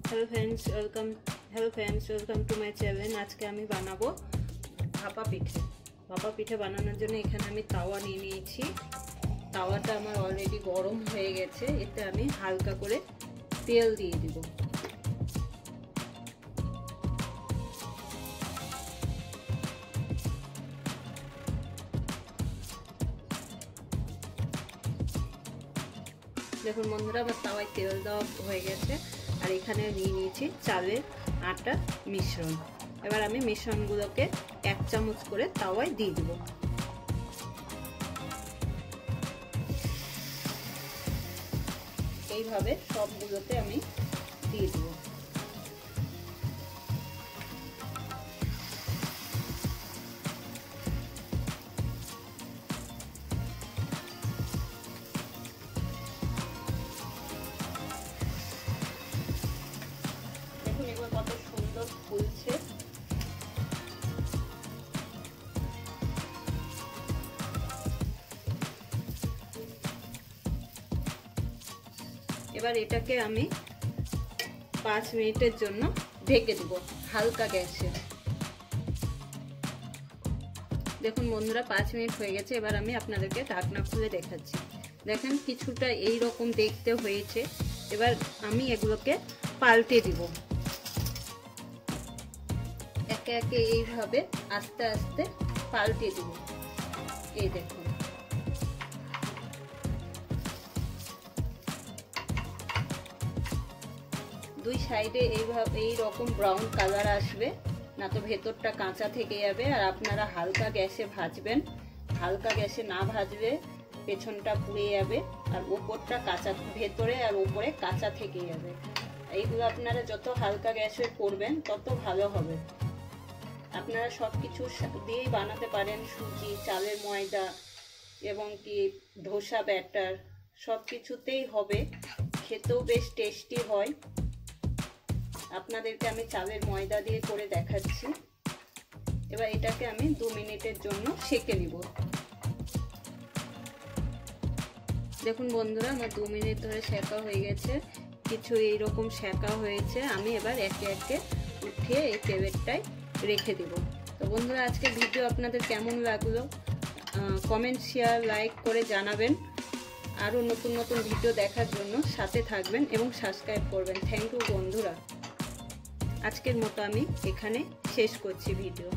Hello friends welcome to my channel. आज के आमी बानाबो भापा पिठे। भापा पिठे बानानोर जोन्नो एखाने आमी तावा निये नियेछि। तावाटा आमार अलरेडी गरम हये गेछे। एते आमी हालका करे तेल दिये दिब। देखुन बंधुरा आमार तावाय तेल देওয়া হয়ে গেছে। আর এখানে নিয়ে নিয়েছি চালের আটা মিশ্রণ। এবার আমি মিশ্রণগুলোকে 1 চামচ করে তাওয়ায় দিয়ে দেব। এইভাবে সবগুলোতে আমি দিয়ে দেব। কত সুন্দর ফুলছে। এবার এটাকে আমি 5 মিনিটের জন্য ঢেকে দেব হালকা গ্যাসে। দেখুন বন্ধুরা 5 মিনিট হয়ে গেছে। এবার আমি আপনাদেরকে ঢাকনা খুলে দেখাচ্ছি। দেখেন কিছুটা এই রকম দেখতে হয়েছে। এবার আমি এগুলোকে পাল্টে দিব। একে একে এইভাবে আস্তে আস্তে পাল্টে দিব। এই দেখুন দুই সাইডে এইভাবে এই রকম ব্রাউন কালার আসবে, না তো ভেতরটা কাঁচা থেকে যাবে। আর আপনারা হালকা গ্যাসে ভাজবেন। হালকা গ্যাসে না ভাজলে পেছনটা পুড়ে যাবে আর উপরটা কাঁচা, ভেতরে আর উপরে কাঁচা থেকে যাবে। এইগুলো আপনারা যত হালকা গ্যাসে করবেন তত ভালো হবে। আপনারা সবকিছু দিয়েই বানাতে পারেন, সুজি, চালের ময়দা এবং কি ধোসা ব্যাটার সবকিছুতেই হবে। খেতেও বেশ টেস্টি হয়। আপনাদেরকে আমি চালের ময়দা দিয়ে করে দেখাচ্ছি। এবার এটাকে আমি 2 মিনিটের জন্য সেঁকে নিব। দেখুন বন্ধুরা আমার 2 মিনিট ধরে সেঁকা হয়ে গেছে। কিছু এইরকম সেঁকা হয়েছে। আমি এবার একে একে উঠিয়ে এই প্লেটটায় রেখে দেব। তো বন্ধুরা আজকে ভিডিও আপনাদের কেমন লাগলো কমেন্ট, শেয়ার, লাইক করে জানাবেন। আরও নতুন নতুন ভিডিও দেখার জন্য সাথে থাকবেন এবং সাবস্ক্রাইব করবেন। থ্যাংক ইউ বন্ধুরা। আজকের মতো আমি এখানে শেষ করছি ভিডিও।